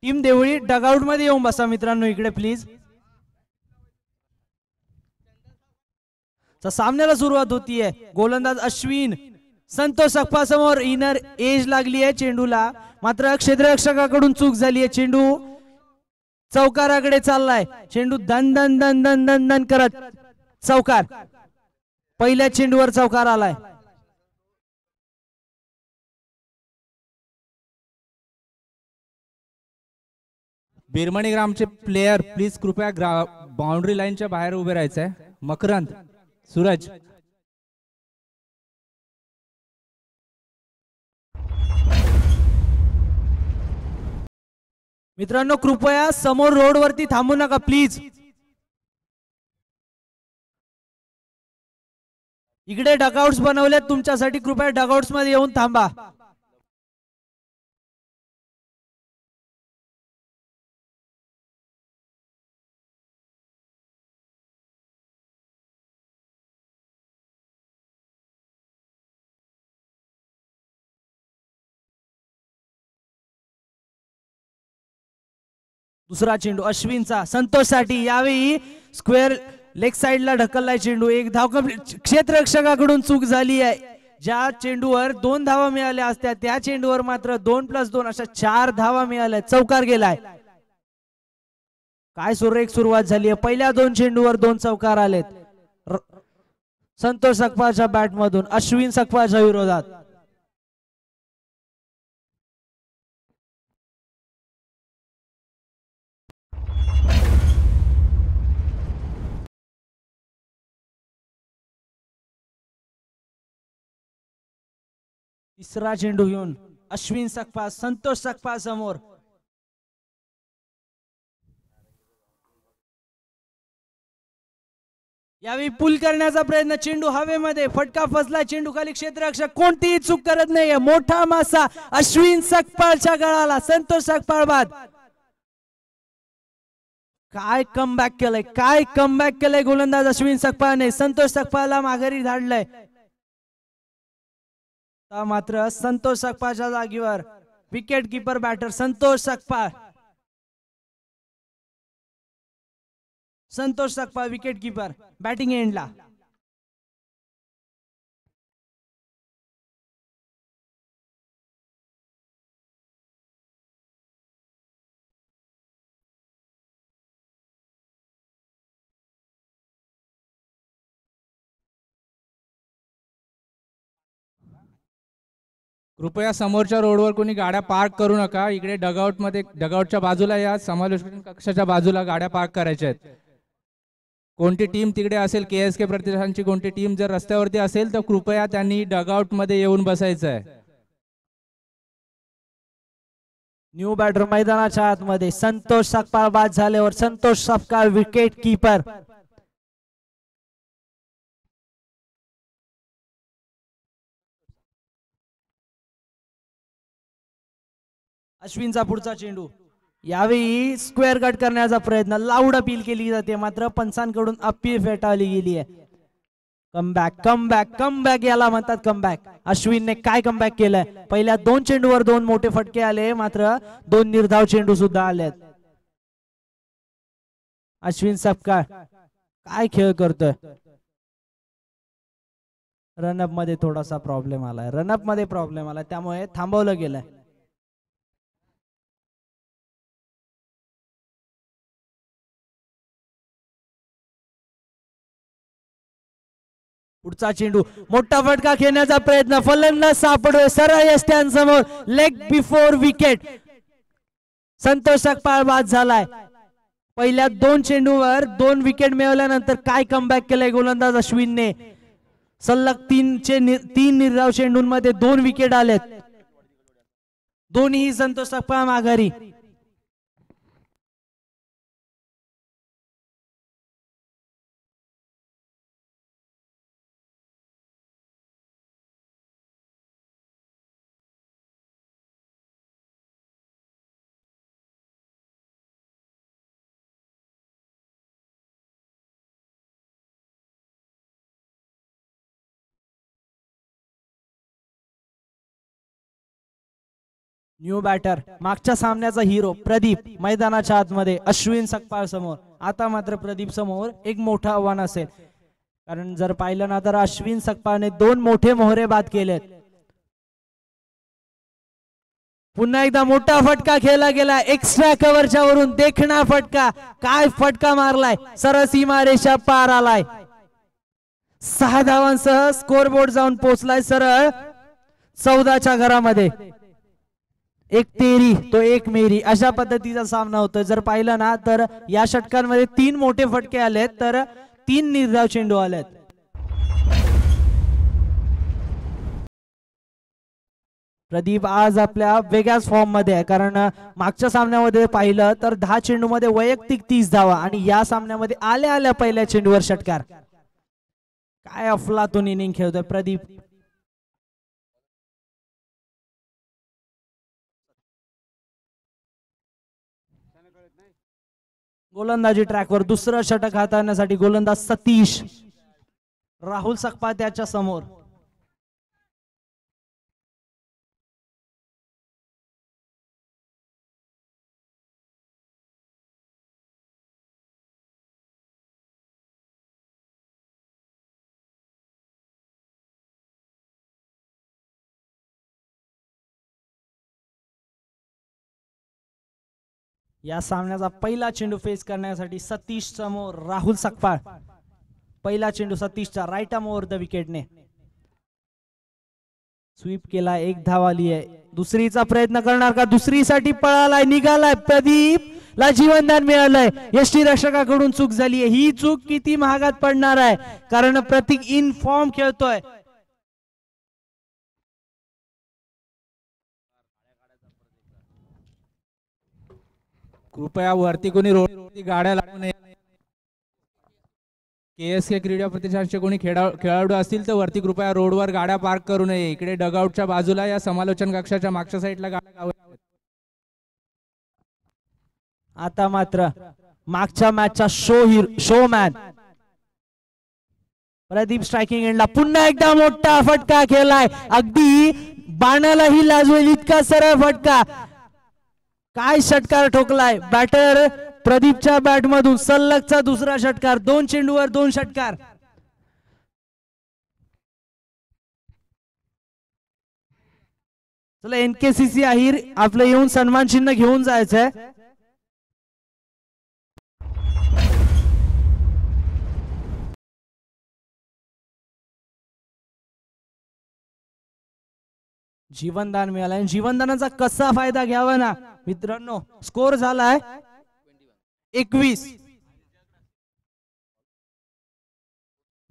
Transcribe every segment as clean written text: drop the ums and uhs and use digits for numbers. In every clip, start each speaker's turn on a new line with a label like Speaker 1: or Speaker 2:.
Speaker 1: Team Deoli dugout मध्ये येऊन बसा मित्रांनो इकडे प्लीज. सामन्याला सुरुवात होतीये. गोलंदाज अश्विन. संतोष सकपा समोर इनर एज लागली आहे चेंडूला, मात्र क्षेत्ररक्षकाकडून चूक झाली आहे. चेंडू चौकाराकडे चाललाय. चेंडू दन दन दन दन दन दन करत चौकार. पहिल्या चेंडूवर चौकार आलाय.
Speaker 2: बिरमणी ग्रामचे प्लेयर प्लीज कृपया बाउंड्री लाईनच्या बाहेर उभे राहायचंय. मकरंद, सूरज.
Speaker 1: मित्रांनो कृपया समोर रोड वरती थांबू नका प्लीज. इकडे डगआउट्स बनवलेत तुमच्यासाठी, कृपया डगआउट्स मध्ये येऊन थांबा. दुसरा चेंडू अश्विनचा संतोषसाठी. यावेळी स्क्वेअर लेग साइडला ढकललाय चेंडू. एक धाव कंप्लीट. क्षेत्ररक्षकाकडून चूक झाली आहे. ज्या चेंडूवर 2 धावा मिळाल्या असत्या त्या चेंडूवर मात्र 2+2 अशा 4 धावा मिळाल्या. चौकार गेलाय. काय सुरेख सुरुवात झाली आहे. पहिल्या 2 चेंडूवर 2 चौकार आलेत संतोष सकपाळच्या बॅट मधून अश्विन सकपाळच्या विरोधात. तिसरा चेंडू घेऊन अश्विन सकपाळ संतोष सकपाळ समोर. यावेळी पुल करण्याचा प्रयत्न. चेंडू हवेमध्ये. फटका फसला. चेंडू खाली. क्षेत्ररक्षक कोणतीही चूक करत नाहीये. मोठा मासा अश्विन सकपाळच्या गळाला. संतोष सकपाळ बाद. काय कमबॅक केलंय. काय कमबॅक केलंय गोलंदाज अश्विन सकपाळने. संतोष सकपाळला माघारी धाडलंय. मात्र संतोष सकपाळच्या जागेवर wicket keeper batter Santosh Sakpal. Santosh Sakpal wicket keeper batting एंडला.
Speaker 2: कृपया समोरच्या रोडवर कोणी गाड्या पार्क करू नका. इकडे डगआउट मध्ये, डगआउटच्या बाजूला या. समालोचन कक्षाच्या बाजूला गाड्या पार्क करायच्या आहेत. कोणती टीम तिकडे असेल, KSK प्रतिष्ठानची कोणती टीम जर रस्त्यावरती असेल तर कृपया त्यांनी डगआउट मध्ये येऊन बसायचं आहे.
Speaker 1: न्यू बॅटर मैदानाच्या आतमध्ये. संतोष सकपाळ बाद झाल्यावर संतोष सकपाळ विकेट कीपर. अश्विनचा पुढचा चेंडू. यावेळी स्क्वेअर कट करण्याचा प्रयत्न. लाऊड अपील केली जाते, मात्र पंचांकडून अपील फेटाळली गेली आहे. कमबॅक कमबॅक कमबॅक याला म्हणतात कमबॅक. अश्विनने काय कमबॅक केलंय. पहिल्या 2 चेंडूवर 2 मोठे फटके आले, मात्र 2 निर्धाव चेंडू सुद्धा आलेत. अश्विन सकपाळ काय खेळ करतोय. रनअप मध्ये थोडासा प्रॉब्लेम आलाय. रनअप मध्ये प्रॉब्लेम आलाय त्यामुळे थांबवलं गेलंय. पुढचा चेंडू. मोठा फटका खेळण्याचा प्रयत्न. फलंदाज सापडतोय सरळ यष्ट्यांसमोर. Leg before wicket. Santosh Sakpal बाद झालाय. पहिल्या 2 चेंडूवर 2 विकेट मिळवल्यानंतर काय कमबॅक केलंय गोलंदाज अश्विनने. सलग 3 निर्धाव चेंडूंमध्ये 2 विकेट आलेत. दोन्ही संतोष सकपाळ माघारी. न्यू बॅटर मागच्या सामन्याचा हिरो प्रदीप मैदानाच्या आतमध्ये अश्विन सकपाळ समोर. आता मात्र प्रदीप समोर एक मोठं आव्हान असेल, कारण जर पाहिलं ना तर अश्विन सकपाळने 2 मोठे मोहरे बाद केलेत. पुन्हा एकदा मोठा फटका खेळला गेला एक्स्ट्रा कव्हरच्या वरून. देखणा फटका, काय फटका मारलाय, सरळ सीमारेषा पार आलाय. 6 धावांसह स्कोर बोर्ड जाऊन पोहोचलाय सरळ 14च्या घरामध्ये. एक तेरी तो एक मेरी अशा पद्धतीचा सामना होतोय. जर पाहिलं ना तर या षटकांमध्ये 3 मोठे फटके आलेत तर 3 निर्धाव चेंडू आलेत. प्रदीप आज आपल्या वेगळ्याच फॉर्म मध्ये आहे, कारण मागच्या सामन्यामध्ये पाहिलं तर 10 चेंडू मध्ये वैयक्तिक 30 धावा आणि या सामन्यामध्ये आल्या आल्या पहिल्या चेंडूवर षटकार. काय अफलातून इनिंग खेळतोय प्रदीप. गोलंदाजी ट्रॅकवर दुसरं षटक हाताळण्यासाठी गोलंदाज सतीश. राहुल सकपाळ त्याच्या समोर. या सामन्याचा पहिला चेंडू फेस करण्यासाठी सतीश समोर राहुल सकपाळ. पहिला चेंडू सतीशचा राईट आर्म ओव्हर द विकेटने स्वीप केला. 1 धाव आली आहे. दुसरीचा प्रयत्न करणार का, दुसरीसाठी पळालाय, निघालाय. प्रदीप ला जीवनदान मिळालंय. यष्टीरक्षकाकडून चूक झाली आहे. ही चूक किती महागात पडणार आहे, कारण प्रतीक इन फॉर्म खेळतोय.
Speaker 2: कृपया वरती कोणी रोडवरती गाड्या लागू नये. KSK क्रीडा प्रतिष्ठानचे कोणी खेळाडू असतील तर वरती कृपया रोडवर गाड्या पार्क करू नये. इकडे डगआउटच्या बाजूला या समालोचन कक्षाच्या मागच्या साईडला गाड्या लावाव्यात.
Speaker 1: आता मात्र मागच्या मॅचचा शो मॅन प्रदीप स्ट्रायकिंग एंडला. पुन्हा एकदा मोठा फटका खेळलाय, अगदी बाणालाही लाजवेल इतका सरळ फटका. काय षटकार ठोकलाय बॅटर प्रदीपच्या बॅट मधून. सलगचा दुसरा षटकार. 2 चेंडूवर 2 षटकार. चला NKCC अहिर आपलं येऊन सन्मान चिन्ह घेऊन जायचंय. जीवनदान मिळालंय. जीवनदानाचा कसा फायदा घ्यावा ना मित्रांनो. स्कोर झालाय 21.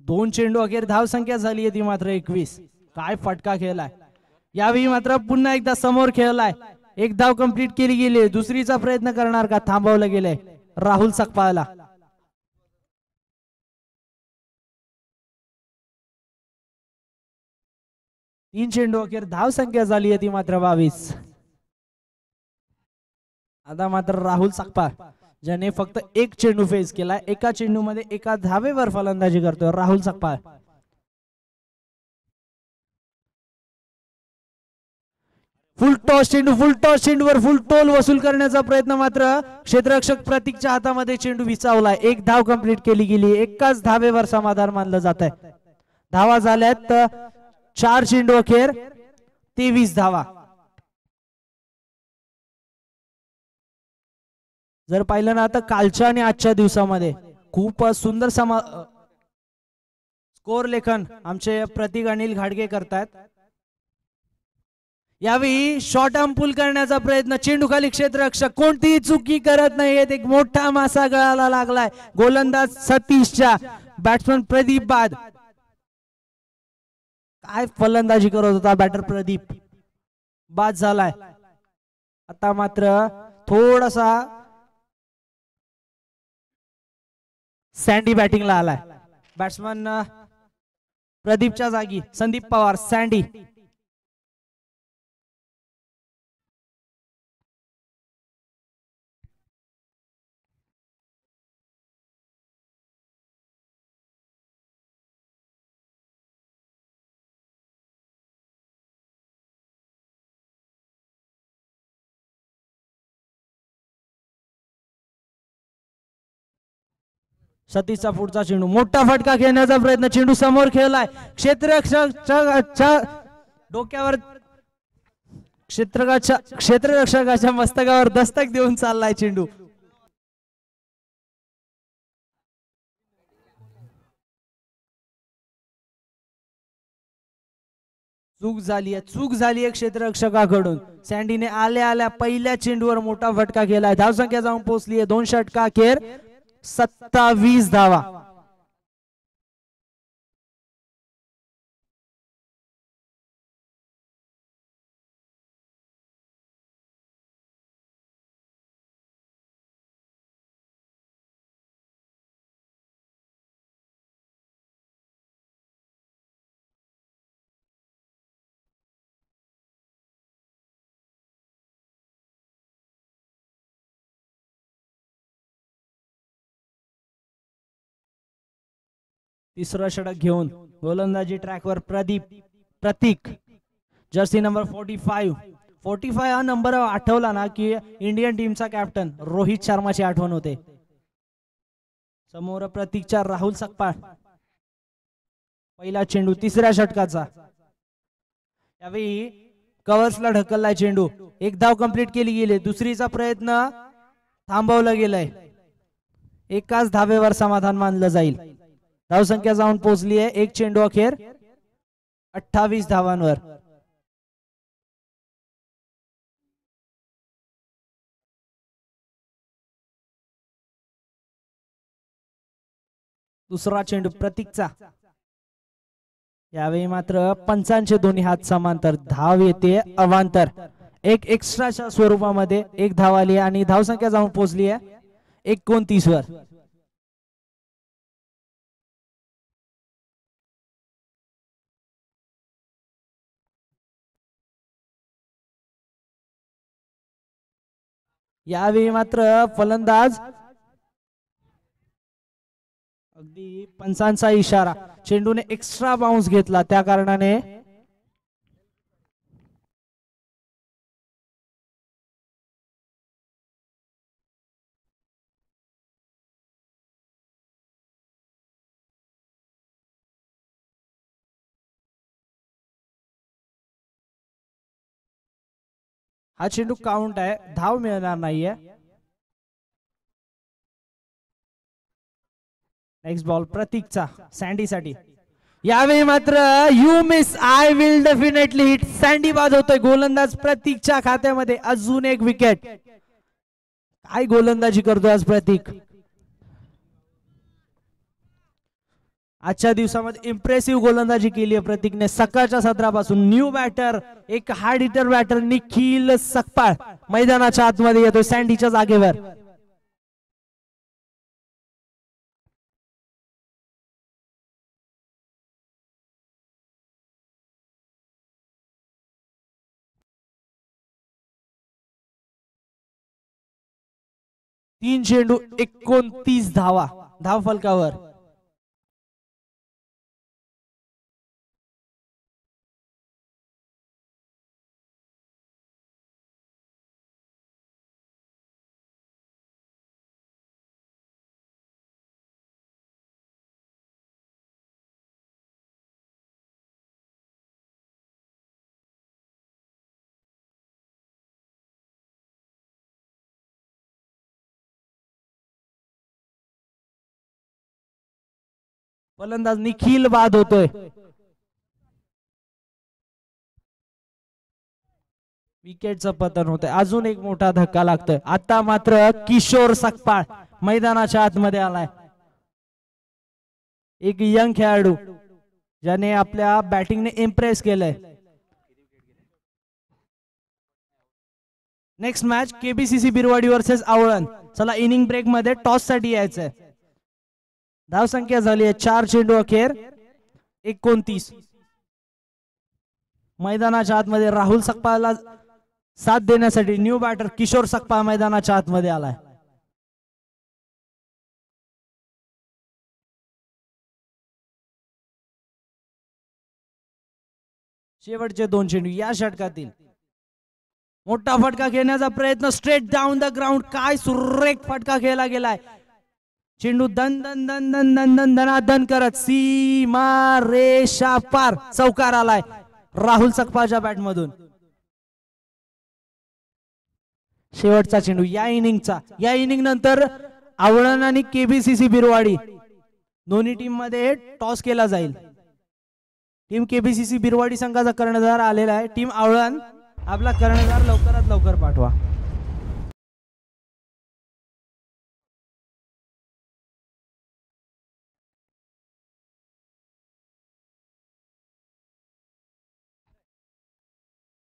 Speaker 1: 2 चेंडू अखेर धाव संख्या झाली आहे ती मात्र 21. काय फटका खेळलाय. यावेळी मात्र पुन्हा एकदा समोर खेळलाय. 1 धाव कंप्लीट केली गेली. दुसरीचा प्रयत्न करणार का, थांबवलं गेलंय राहुल सकपाळला. 3 चेंडू अखेर धाव संख्या झाली आहे ती मात्र 22. आता मात्र राहुल सकपाळ ज्याने फक्त 1 चेंडू फेस केला. एका चेंडू मध्ये 1 धावेवर फलंदाजी करतोय राहुल सकपाळ. फुल टॉस चेंडूवर फुल टोल वसूल करण्याचा प्रयत्न मात्र क्षेत्ररक्षक प्रतीकच्या हातामध्ये चेंडू विचावलाय. 1 धाव कंप्लीट केली गेली. एकाच धावेवर समाधान मानलं जात आहे. धावा झाल्यात 4 चेंडू अखेर 23 धावा. जर पाहिलं ना तर कालच्या आणि आजच्या दिवसामध्ये खूप सुंदर स्कोर लेखन आमचे प्रतीक अनिल घाडगे करतात. यावेळी शॉर्ट आर्म पुल करण्याचा प्रयत्न. चेंडू खाली क्षेत्ररक्षक कोणतीही चुकी करत नाहीयेत. एक मोठा मासा गळाला लागलाय गोलंदाज सतीशच्या. बॅट्समन प्रदीप बाद. काय फलंदाजी करत होता बॅटर प्रदीप, बाद झालाय. आता मात्र थोडासा सँडी बॅटिंगला आलाय. बॅट्समन प्रदीपच्या जागी संदीप पवार. सँडी सतीशचा पुढचा चेंडू, मोठा फटका खेळण्याचा प्रयत्न, चेंडू समोर खेळलाय, क्षेत्ररक्षकाच्या डोक्यावर, क्षेत्ररक्षकाच्या मस्तकावर दस्तक देऊन चाललाय चेंडू. चूक झाली क्षेत्ररक्षकाकडून. सँडीने आल्या आल्या पहिल्या चेंडूवर मोठा फटका केलाय. धावसंख्या जाऊन पोहोचली आहे 2 षटका अखेर 27 धावा. तिसरा षटक घेऊन गोलंदाजी ट्रॅकवर प्रतीक, जर्सी नंबर 45 हा नंबर आठवला ना की इंडियन टीमचा कॅप्टन रोहित शर्माची आठवण होते. समोर प्रतीकच्या राहुल सकपाळ. पहिला चेंडू तिसऱ्या षटकाचा, यावेळी कव्हर्सला ढकललाय चेंडू. एक धाव कंप्लीट केली गेली, दुसरीचा प्रयत्न थांबवला गेलाय. एकाच धावेवर समाधान मानलं जाईल. धावसंख्या जाऊन पोहोचली आहे एक चेंडू अखेर 28 धावांवर. दुसरा चेंडू प्रतीकचा, यावेळी मात्र पंचांचे दोन्ही हात समांतर, धाव येते अवांतर. एक एक्स्ट्राच्या स्वरूपामध्ये एक धाव आली आणि धावसंख्या जाऊन पोहोचली आहे 29 वर. यावेळी मात्र फलंदाज अगदी पंचांचा इशारा, चेंडूने एक्स्ट्रा बाउन्स घेतला त्या कारणाने हा चेंडू काउंट आहे, धाव मिळणार नाहीये. नेक्स्ट बॉल प्रतीकचा सँडीसाठी. यावेळी मात्र you miss I will definitely hit, Sandy बाद होतोय. गोलंदाज प्रतीकच्या खात्यामध्ये अजून एक विकेट. काय गोलंदाजी करतोय आज प्रतीक. आजच्या दिवसामध्ये इम्प्रेसिव्ह गोलंदाजी केली आहे प्रतीकने. सकाळच्या सत्रापासून न्यू बॅटर, एक hard hitter batter Nikhil Sakpal मैदानाच्या आतमध्ये येतो सँडीच्या जागेवर. तीन चेंडू 29 धावा धाव फलकावर. फलंदाज निखिल बाद होतोय. विकेटचं पतन होतंय. अजून एक मोठा धक्का लागतोय. आता मात्र किशोर सकपाळ मैदानाच्या आतमध्ये आलाय. एक यंग खेळाडू ज्याने आपल्या बॅटिंगने इम्प्रेस केलंय. Next match KBCC Birwadi versus Awalan. चला इनिंग ब्रेक मध्ये टॉस साठी यायचंय. धाव संख्या झाली आहे 4 चेंडू अखेर 29. मैदानाच्या आतमध्ये राहुल सकपाळला साथ देण्यासाठी न्यू बॅटर किशोर सकपाळ मैदानाच्या आतमध्ये आलाय. शेवटचे 2 चेंडू या षटकातील. मोठा फटका घेण्याचा प्रयत्न, स्ट्रेट डाऊन द ग्राउंड. काय सुरेख फटका खेळला गेलाय. चेंडू दन दन दन दन दन दन दनादन करत सीमा रेषा पार चौकार आलाय राहुल सकपाळच्या बॅट मधून. शेवटचा चेंडू या इनिंगचा. या इनिंग नंतर आवळण आणि केबीसीसी बिरवाडी दोन्ही टीम मध्ये टॉस केला जाईल. टीम केबीसीसी बिरवाडी संघाचा कर्णधार आलेला आहे. टीम आवळण आपला कर्णधार लवकरात लवकर पाठवा.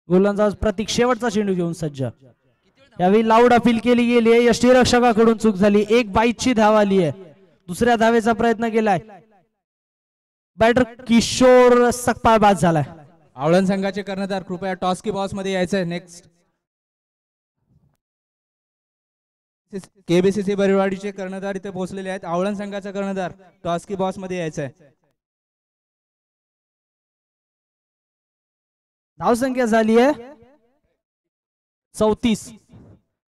Speaker 1: गोलंदाज प्रतीक शेवटचा चेंडू घेऊन सज्ज. यावेळी लाऊड अपील केली गेली आहे. यष्टीरक्षकाकडून चूक झाली. एक बाईटची धाव आली आहे. दुसऱ्या धावेचा प्रयत्न केलाय. बॅटर किशोर सकपाळ बाद झालाय.
Speaker 2: आवळण संघाचे कर्णधार कृपया टॉस की बॉस मध्ये यायचंय. नेक्स्ट केबीसीसी बिरवाडीचे कर्णधार इथे पोहोचलेले आहेत. आवळण संघाचा कर्णधार टॉस की बॉस मध्ये यायचंय.
Speaker 1: धावसंख्या झाली आहे 34.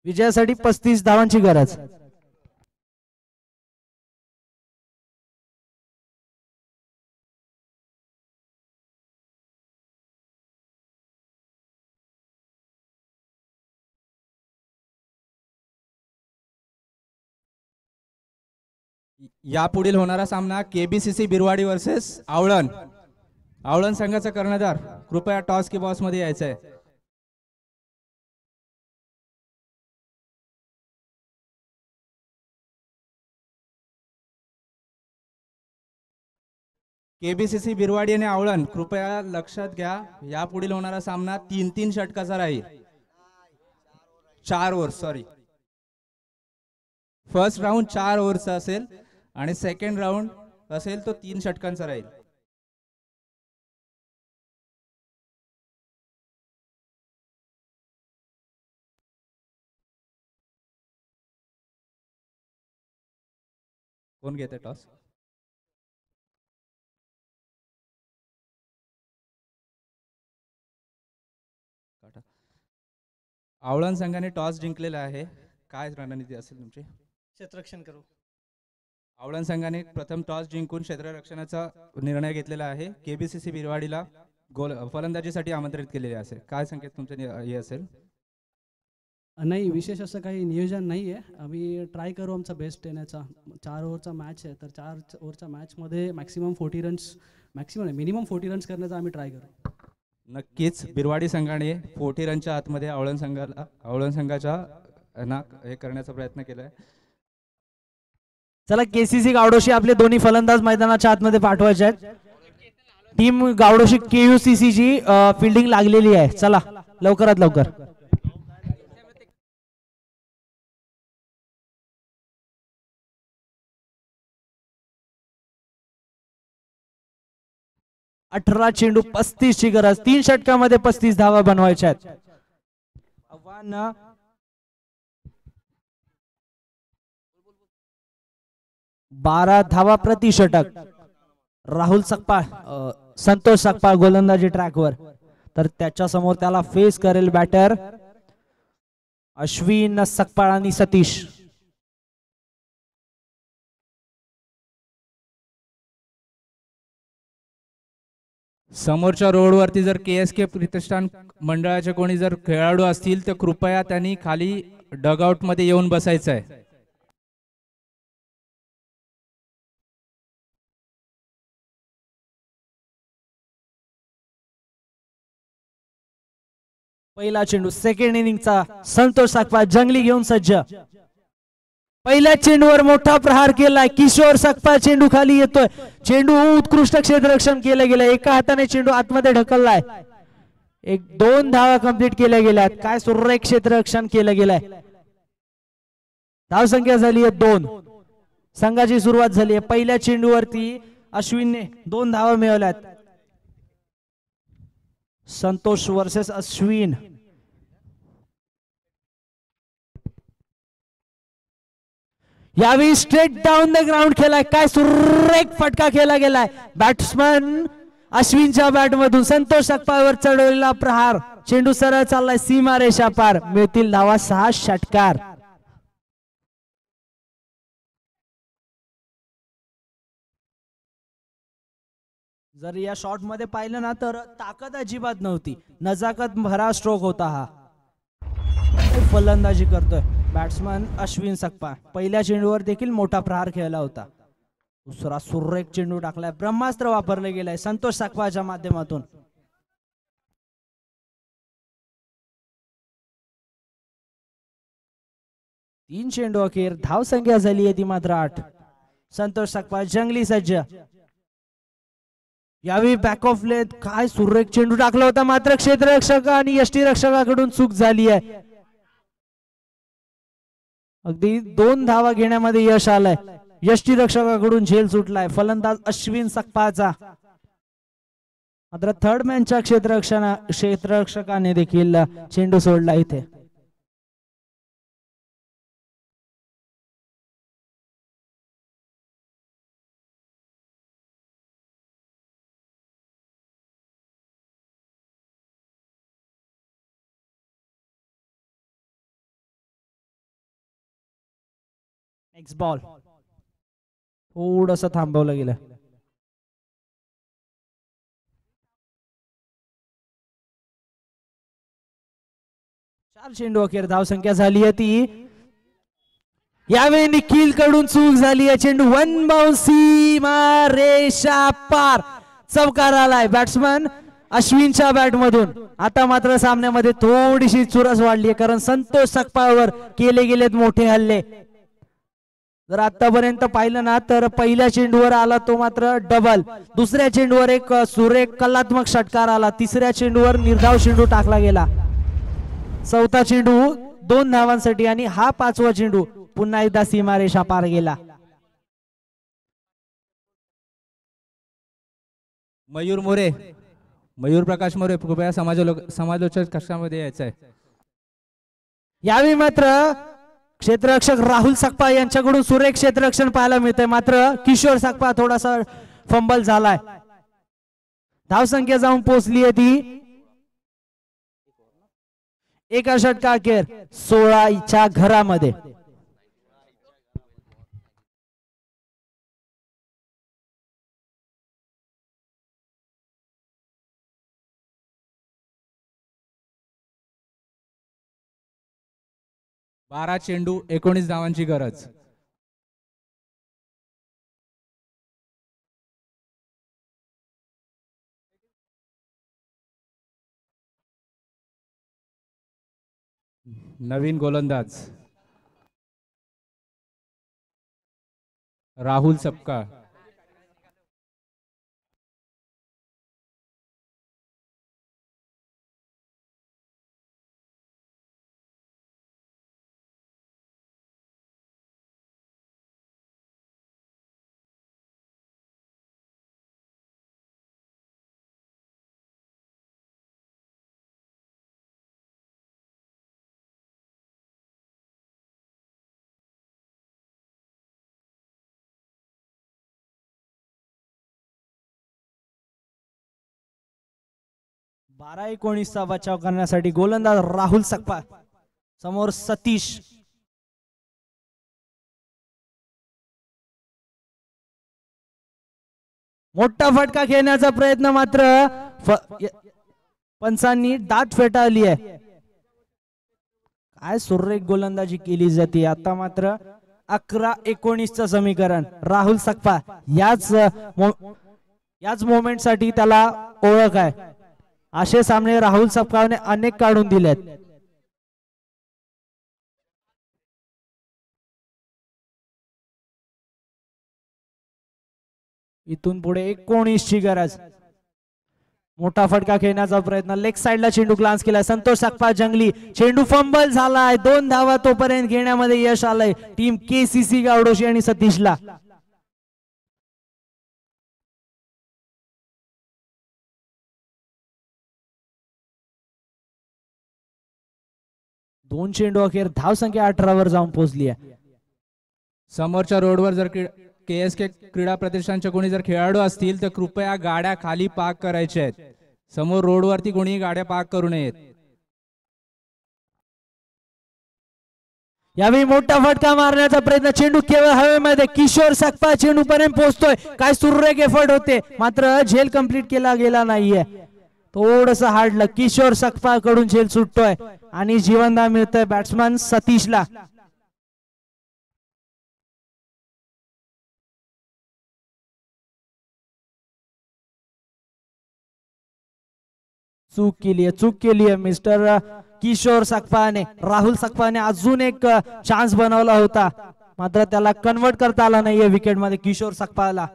Speaker 1: विजयासाठी 35 धावांची गरज.
Speaker 2: यापुढील होणारा सामना केबीसीसी बिरवाडी वर्सेस आवळण. आवळण संघाचा कर्णधार कृपया टॉस की बॉस मध्ये यायचंय. केबीसीसी बिरवाडी आणि आवळण कृपया लक्षात घ्या, यापुढील होणारा सामना 3-3 षटकाचा राहील. 4 ओव्हर सॉरी. फर्स्ट राऊंड 4 ओव्हरचा असेल आणि सेकंड राऊंड असेल तो 3 षटकांचा राहील. कोण घेते टॉस? आवळण संघाने टॉस जिंकलेला आहे. काय रणनीती असेल तुमची?
Speaker 1: क्षेत्ररक्षण करू.
Speaker 2: आवळण संघाने प्रथम टॉस जिंकून क्षेत्ररक्षणाचा निर्णय घेतलेला आहे. केबीसीसी बिरवाडीला फलंदाजीसाठी आमंत्रित केलेले असेल. काय संकेत तुमचे हे असेल?
Speaker 3: नाही, विशेष असं काही नियोजन नाही आहे. आम्ही ट्राय करू आमचा बेस्ट देण्याचा. 4 ओव्हरचा मॅच आहे, तर 4 ओव्हरच्या मॅचमध्ये maximum 40 runs, maximum minimum 40 runs करण्याचा आम्ही ट्राय करू.
Speaker 2: नक्कीच बिरवाडी संघाने 40 रनच्या आतमध्ये आवळण संघाच्या हे करण्याचा प्रयत्न केलाय.
Speaker 1: चला, केसीसी गावडोशी आपले दोन्ही फलंदाज मैदानाच्या आतमध्ये पाठवायचे आहेत. टीम गावडोशी केयूसीसी ची फिल्डिंग लागलेली आहे. चला लवकरात लवकर. अठरा चेंडू 35 ची गरज. 3 षटकामध्ये 35 धावा बनवायच्या आहेत. आव्हान 12 धावा प्रति षटक. राहुल सकपाळ, संतोष सकपाळ गोलंदाजी ट्रॅकवर, तर त्याच्या समोर त्याला फेस करेल बॅटर अश्विन सकपाळ आणि सतीश.
Speaker 2: समोरच्या रोडवरती जर केएसके प्रतिष्ठान मंडळाचे कोणी जर खेळाडू असतील तर कृपया त्यांनी खाली डगआउट मध्ये येऊन बसायचं आहे.
Speaker 1: पहिला चेंडू सेकंड इनिंगचा. संतोष सकपाळ जंगली घेऊन सज्ज. पहिल्या चेंडूवर मोठा प्रहार केलाय. किशोर सकपाळ चेंडू खाली येतोय. चेंडू उत्कृष्ट क्षेत्ररक्षण केलं गेलं. एका हाताने चेंडू आतमध्ये ढकललाय. 1-2 धावा कंप्लीट केल्या गेल्यात. काय सुरेख क्षेत्ररक्षण केलं गेलंय. धावसंख्या झाली आहे 2. संघाची सुरुवात झाली आहे. पहिल्या चेंडूवरती अश्विनने 2 धावा मिळवल्यात. संतोष वर्सेस अश्विन. यावेळी स्ट्रेट डाऊन द ग्राउंड केलाय. काय सुरेख फटका केला गेलाय. बॅट्समन अश्विनच्या बॅट मधून संतोष सकपाळवर चढवलेला प्रहार. चेंडू सरळ चाललाय सीमा रेषा पार. मिळतील धावा 6 षटकार. जर या शॉट मध्ये पाहिलं ना तर ताकद अजिबात नव्हती, नजाकत भरा स्ट्रोक होता हा. फलंदाजी करतोय बॅट्समन अश्विन सकपा. पहिल्या चेंडूवर देखील मोठा प्रहार खेळला होता. दुसरा सुरेख चेंडू टाकलाय, ब्रह्मास्त्र वापरले गेलाय संतोष सकपाच्या माध्यमातून. तीन चेंडू अखेर, धाव संख्या झाली आहे ती मात्र 8. संतोष सकपा जंगली सज्ज. यावेळी बॅक ऑफ लेथ काय सुरेख चेंडू टाकला होता, मात्र क्षेत्ररक्षक आणि यष्टीरक्षकाकडून चूक झाली आहे. अगदी 2 धावा घेण्यामध्ये यश आलंय, यष्टीरक्षकाकडून झेल सुटलाय फलंदाज अश्विन सकपाचा. मात्र थर्ड मॅनच्या क्षेत्ररक्षकाने देखील चेंडू सोडला इथे. नेक्स्ट बॉल थोडस थांबवलं गेलं. चार चेंडू अखेर, धाव संख्या झाली आहे ती. यावेळी निखिल कडून चूक झाली आहे. चेंडू वन बाउन्सी रेषा पार, चौकार आलाय बॅट्समन अश्विनच्या बॅट मधून. आता मात्र सामन्यामध्ये थोडीशी चुरस वाढली आहे, कारण संतोष सकपावर केले गेलेत मोठे हल्ले. जर आतापर्यंत पाहिलं ना तर पहिल्या चेंडूवर आला तो मात्र डबल, दुसऱ्या चेंडूवर एक सुरेख कलात्मक षटकार आला, तिसऱ्या चेंडूवर निर्धाव चेंडू टाकला गेला, चौथा चेंडू 2 धावांसाठी आणि हा 5वा चेंडू पुन्हा एकदा सीमारेषा पार गेला.
Speaker 2: मयूर मोरे, मयूर प्रकाश मोरे कृपया समालोचक कक्षामध्ये यायचं आहे.
Speaker 1: यावेळी मात्र क्षेत्ररक्षक राहुल सकपा यांच्याकडून सुरेख क्षेत्ररक्षण पाहायला मिळतंय, मात्र किशोर सकपा थोडासा फंबल झालाय. धावसंख्या जाऊन पोहोचली आहे ती एका षटका अखेर 16च्या घरामध्ये.
Speaker 2: बारा चेंडू 19 धावांची गरज. नवीन गोलंदाज राहुल सकपा.
Speaker 1: बारा 19चा बचाव करण्यासाठी गोलंदाज राहुल सकपा, समोर सतीश. मोठा फटका खेळण्याचा प्रयत्न, मात्र पंचांनी दात फेटाळली आहे. काय सुरेख गोलंदाजी केली जाते. आता मात्र 11-19चं समीकरण. राहुल सकपा याच मोमेंट साठी त्याला ओळख आहे. असे सामने राहुल सकपाने अनेक काढून दिलेत. इथून पुढे 19ची गरज. मोठा फटका खेळण्याचा प्रयत्न, लेग साइडला चेंडू ग्लान्स केला, संतोष सकपा जंगली. चेंडू फंबल झालाय, 2 धावा तोपर्यंत घेण्यामध्ये यश आलंय टीम केसीसी गावडोशी आणि सतीशला. दोन चेंडू अखेर, धाव संख्या 18 वर जाऊन पोहोचली आहे.
Speaker 2: समोरच्या रोडवर जर KSK क्रीडा प्रतिष्ठानचे कोणी जर खेळाडू असतील तर कृपया गाड्या खाली पार्क करायच्या आहेत. समोर रोडवरती कोणी गाड्या पार्क करू नयेत.
Speaker 1: यावेळी मोठा फटका मारण्याचा प्रयत्न, चेंडू केवळ हवेमध्ये, किशोर सकपा चेंडू पर्यंत पोहोचतोय, काय सुरेख एफर्ट होते मात्र झेल कंप्लीट केला गेला नाहीये, थोडस हार्डलं, किशोर सकपा कडून झेल सुटतोय आणि जीवनदान मिळतोय बॅट्समन सतीशला. चूक केली आहे मिस्टर किशोर सकपाने. राहुल सकपाने अजून एक चान्स बनवला होता मात्र त्याला कन्वर्ट करता आला नाहीये विकेट मध्ये किशोर सकपाला.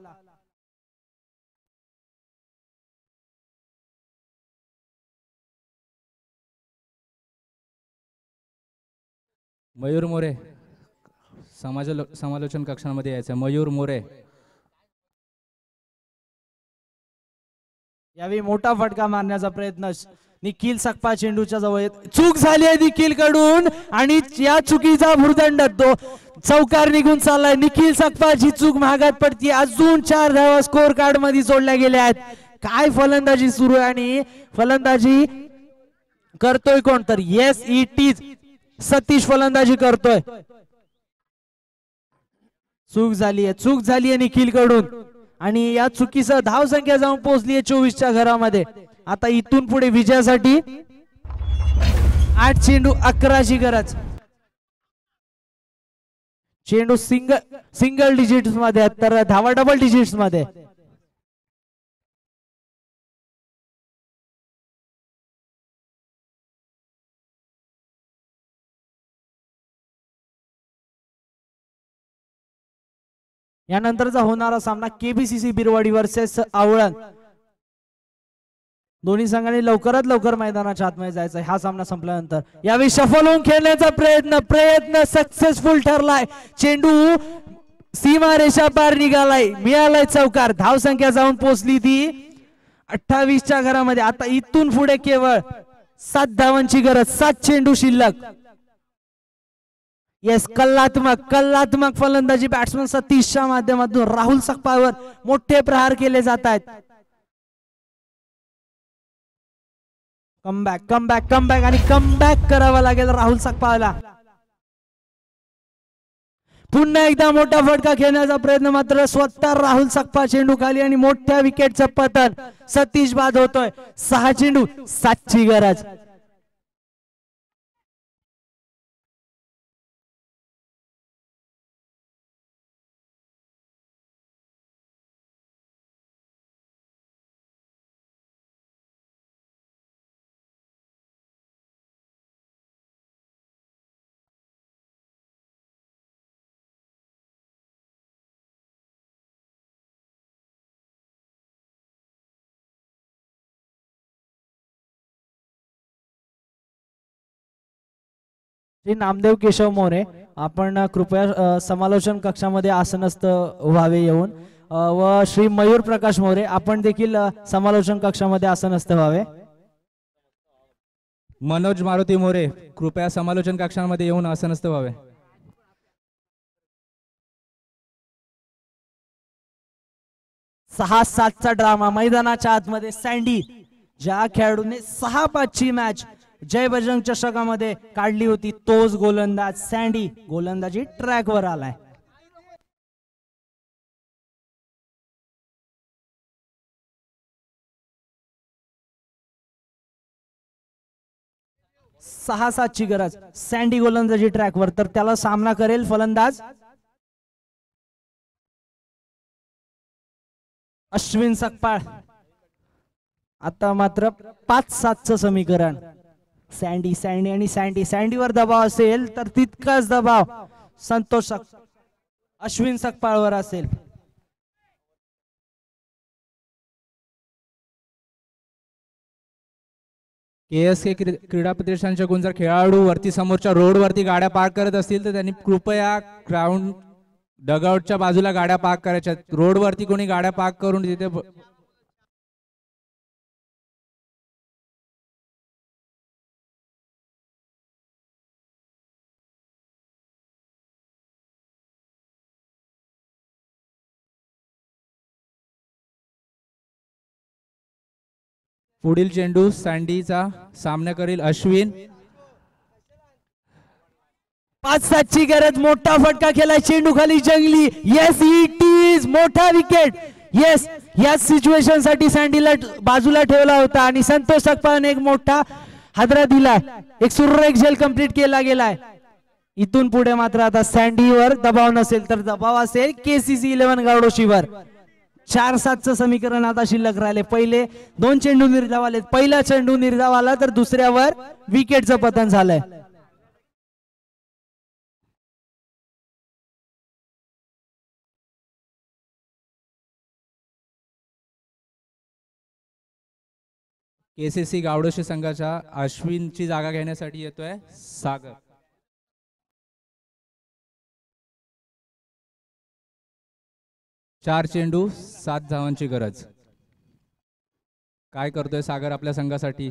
Speaker 2: मयूर मोरे समालोचन कक्षामध्ये यायचं. मयूर मोरे.
Speaker 1: यावेळी मोठा फटका मारण्याचा प्रयत्न, निखिल सकपा चेंडूच्या जवळ, चूक झाली आहे निखिल कडून आणि या चुकीचा भुर्दंड तो चौकार निघून चाललाय. निखिल सकपाची चूक महागात पडती. अजून 4 धावा स्कोर कार्ड मध्ये जोडल्या गेल्या आहेत. काय फलंदाजी सुरू आहे आणि फलंदाजी करतोय कोण, तर येस इट इज सतीश फलंदाजी करतोय. चूक झाली आहे निखिल कडून आणि या चुकीसह धाव संख्या जाऊन पोहोचली आहे 24च्या घरामध्ये. आता इथून पुढे विजयासाठी 8 चेंडू 11ची गरज. चेंडू सिंगल डिजिट्स मध्ये तर धावा डबल डिजिट्स मध्ये. यानंतरचा होणारा सामना केबीसीसी बिरवाडी वर्सेस आवळण. दोन्ही संघांनी लवकरात लवकर मैदानाच्या आतमध्ये जायचं. हा सामना संपल्यानंतर यावेळी शफल होऊन खेळण्याचा प्रयत्न सक्सेसफुल ठरलाय. चेंडू सीमा रेषा पार निघालाय, मिळालाय चौकार. धाव संख्या जाऊन पोहोचली ती 28च्या घरामध्ये. आता इथून पुढे केवळ 7 धावांची गरज, 7 चेंडू शिल्लक. येस, कल्लात्मक फलंदाजी बॅट्समन सतीशच्या माध्यमातून राहुल सकपावर मोठे प्रहार केले जात आहेत. कमबॅक आणि कमबॅक करावा लागेल राहुल सकपाला. पुन्हा एकदा मोठा फटका खेळण्याचा प्रयत्न मात्र स्वतः राहुल सकपा चेंडू खाली आणि मोठ्या विकेटचं पतन. सतीश बाद होतोय. 6 चेंडू 7ची गरज. श्री नामदेव केशव मोरे, आपण कृपया समालोचन कक्षामध्ये आसनस्थ व्हावे येऊन. व श्री मयूर प्रकाश मोरे, आपण देखील समालोचन कक्षामध्ये आसनस्थ व्हावे.
Speaker 2: मनोज मारुती मोरे, कृपया समालोचन कक्षामध्ये येऊन आसनस्थ व्हावे.
Speaker 1: 6-7चा ड्रामा मैदानाच्या आतमध्ये. सँडी, ज्या खेळाडूने 6-5ची मॅच जय बजरंग चषकामध्ये काढली होती, तोच गोलंदाज सँडी गोलंदाजी ट्रॅकवर आलाय. सहा 7ची गरज. सँडी गोलंदाजी ट्रॅकवर, तर त्याला सामना करेल फलंदाज अश्विन सकपाळ. आता मात्र 5-7चं समीकरण. सँडी आणि सँडीवर दबाव असेल तर तितकाच दबाव अश्विन सकपाळवर असेल.
Speaker 2: KSK क्रीडा प्रतिष्ठानच्या कोण जर खेळाडू वरती समोरच्या रोड वरती गाड्या पार्क करत असतील तर त्यांनी कृपया ग्राउंड डगआउटच्या बाजूला गाड्या पार्क करायच्या. रोड वरती कोणी गाड्या पार्क करून तिथे पुढील चेंडू सँडीचा सामना करील अश्विन.
Speaker 1: 5-7ची गरज, मोठा फटका केला, चेंडू खाली जंगली. येस इट इज मोठा विकेट. येस, या सिच्युएशन साठी सँडीला बाजूला ठेवला होता आणि संतोष सकपाळने एक मोठा हादरा दिलाय. एक सुरेख झेल कंप्लीट केला गेलाय. इथून पुढे मात्र आता सँडीवर दबाव नसेल तर दबाव असेल KCC 11 गावडोशीवर. 4-7चं समीकरण आता शिल्लक राहिले. पहिले 2 चेंडू निर्धाव आले. पहिला चेंडू निर्धाव आला तर दुसऱ्यावर विकेटचं पतन झालंय.
Speaker 2: KCC गावडोशी संघाच्या अश्विनची जागा घेण्यासाठी येतोय सागर. चार चेंडू 7 धावांची गरज. काय करतोय सागर आपल्या संघासाठी?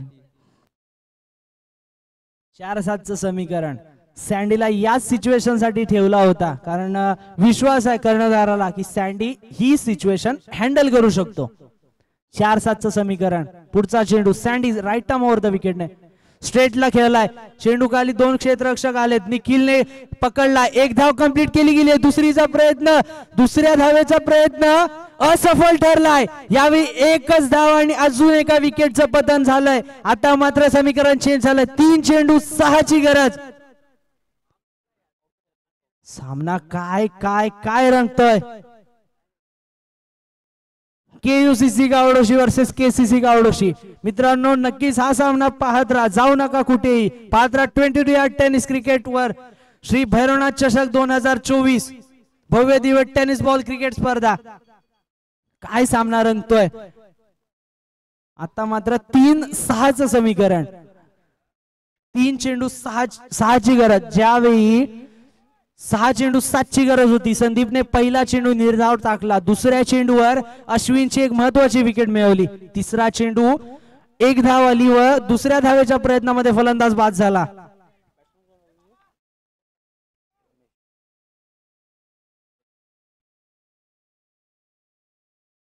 Speaker 1: 4-7चं समीकरण सँडीला याच सिच्युएशन साठी ठेवला होता, कारण विश्वास आहे कर्णधाराला की सँडी ही सिच्युएशन हँडल करू शकतो. 4-7चं समीकरण. पुढचा चेंडू Sandy right term over the विकेटने स्ट्रेटला खेळलाय. चेंडू खाली 2 क्षेत्ररक्षक आलेत. निखिलने पकडला. 1 धाव कंप्लीट केली गेली. दुसऱ्या धावेचा प्रयत्न असफल ठरलाय. यावेळी 1च धाव आणि अजून एका विकेटचं पतन झालंय. आता मात्र समीकरण चेंज झालंय. 3 चेंडू 6ची गरज. सामना काय काय काय रंगतोय. KUCC Gavdoshi versus KCC Gavdoshi. मित्रांनो, नक्कीच हा सामना पाहत राहा, जाऊ नका कुठेही. पाहत राहा 22 यार्ड टेनिस क्रिकेट वर श्री भैरवनाथ चषक 2024 भव्य दिव्य टेनिस बॉल क्रिकेट स्पर्धा. काय सामना रंगतोय. आता मात्र 3-6चं समीकरण. 3 चेंडू 6ची गरज. ज्यावेळी 6 चेंडू 7ची गरज होती, संदीपने पहिला चेंडू निर्धाव टाकला. दुसऱ्या चेंडूवर अश्विनची एक महत्वाची विकेट मिळवली. तिसरा चेंडू 1 धाव आली व दुसऱ्या धावेच्या प्रयत्नामध्ये फलंदाज बाद झाला.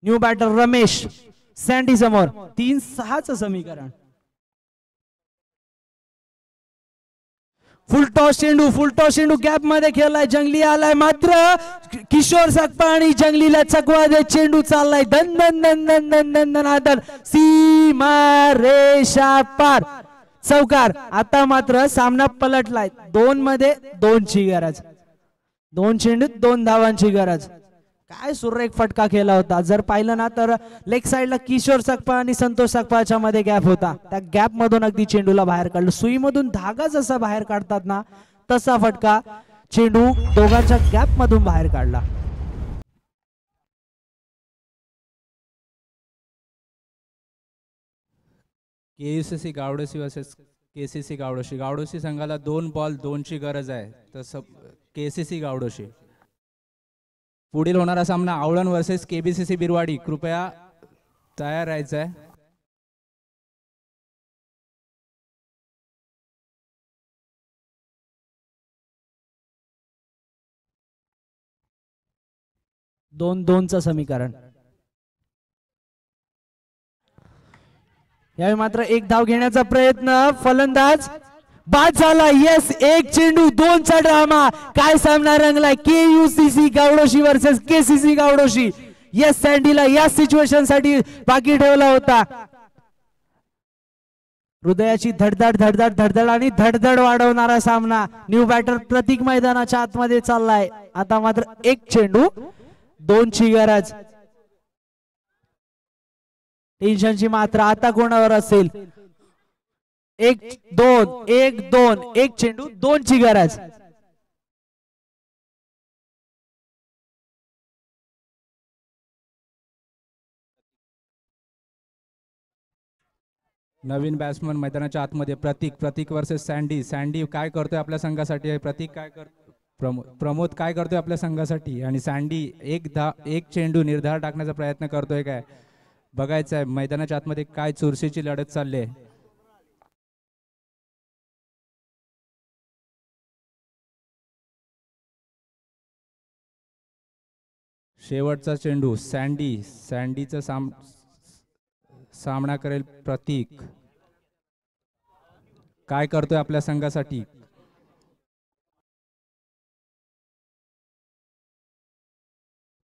Speaker 1: न्यू बॅटर रमेश सँडी समोर. 3-6चं समीकरण. फुल टॉस चेंडू गॅप मध्ये खेळलाय. जंगली आलाय, मात्र किशोर सकपाळ आणि जंगलीला चकवा देत चेंडू चाललाय. धन धन धन धन धन धन धन आदर सीमा रेषा पार. चौकार. आता मात्र सामना पलटलाय. 2 मध्ये 2ची गरज. 2 चेंडूत 2 धावांची गरज. काय सुरेख फटका केला होता. जर पाहिलं ना तर लेग साइडला किशोर सकपाळ आणि संतोष सकपाळच्या मध्ये गॅप होता. त्या गॅप मधून अगदी चेंडूला बाहेर काढलं. सुईमधून धागा जसा बाहेर काढतात ना तसा फटका चेंडू दोघांच्या गॅप मधून बाहेर काढला.
Speaker 2: KUCC Gavdoshi versus KCC Gavdoshi. Gavdoshi संघाला 2 बॉल 2ची गरज आहे, तसं KCC गावडोशी. पुढील होणारा सामना आवळण वर्सेस KBCC बिरवाडी. कृपया तयार राहायचं आहे.
Speaker 1: दोन 2चं समीकरण. यावेळी मात्र 1 धाव घेण्याचा प्रयत्न, फलंदाज बाद झाला. येस, 1 चेंडू 2चा ड्रामा. काय सामना रंगलाय. KUCC Gavdoshi versus KCC Gavdoshi. Yes, सँडीला या सिच्युएशन साठी बाकी ठेवला होता. हृदयाची धडधड धडधड धडधड आणि धडधड वाढवणारा सामना. न्यू बॅटर प्रतीक मैदानाच्या आतमध्ये चाललाय. आता मात्र 1 चेंडू 2ची गरज. टेन्शनची मात्र आता कोणावर असेल. 1-2 1 चेंडू 2ची गरज.
Speaker 2: नवीन बॅट्समन मैदानाच्या आतमध्ये प्रतीक वर्सेस सँडी काय करतोय आपल्या संघासाठी. प्रतीक काय करतो. प्रमोद काय करतोय आपल्या संघासाठी. आणि सँडी 1 चेंडू निर्धार टाकण्याचा प्रयत्न करतोय. काय बघायचं आहे मैदानाच्या आतमध्ये काय चुरशीची लढत चालली आहे. शेवटचा चेंडू सँडीचा सामना करेल प्रतीक. काय करतोय आपल्या संघासाठी.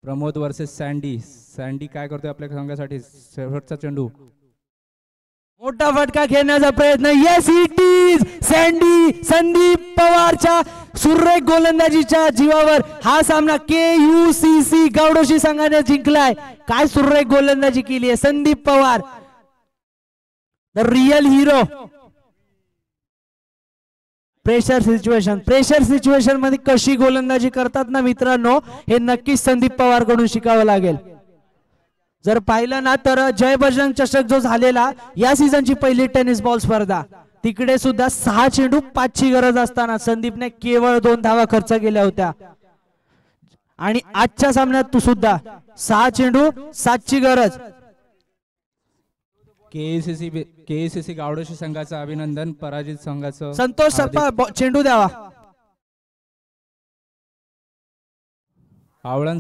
Speaker 2: Pramod versus sandy. सँडी काय करतोय आपल्या संघासाठी? शेवटचा चेंडू.
Speaker 1: मोठा फटका खेळण्याचा प्रयत्न. Yes it is Sandy. Sandeep पवारच्या सुरेख गोलंदाजीच्या जीवावर हा सामना KUCC गावडोशी संघाने जिंकलाय. काय सुरेख गोलंदाजी केली आहे Sandeep Pawar, the real hero. Pressure situation मध्ये कशी गोलंदाजी करतात ना मित्रांनो, हे नक्कीच संदीप पवार कडून शिकावं लागेल. जर पाहिलं ना तर जय बजरंग चषक जो झालेला या सीझनची पहिली टेनिस बॉल स्पर्धा, तिकडे सुद्धा 6 चेंडू 5ची गरज असताना संदीपने केवळ 2 धावा खर्च केल्या होत्या. आणि आजच्या सामन्यात तू सुद्धा 6 चेंडू 7ची गरज.
Speaker 2: KUCC गावडोशी संघाचं अभिनंदन. पराजित संघाचं
Speaker 1: संतोष सपकाळ चेंडू द्यावा.
Speaker 2: आवळण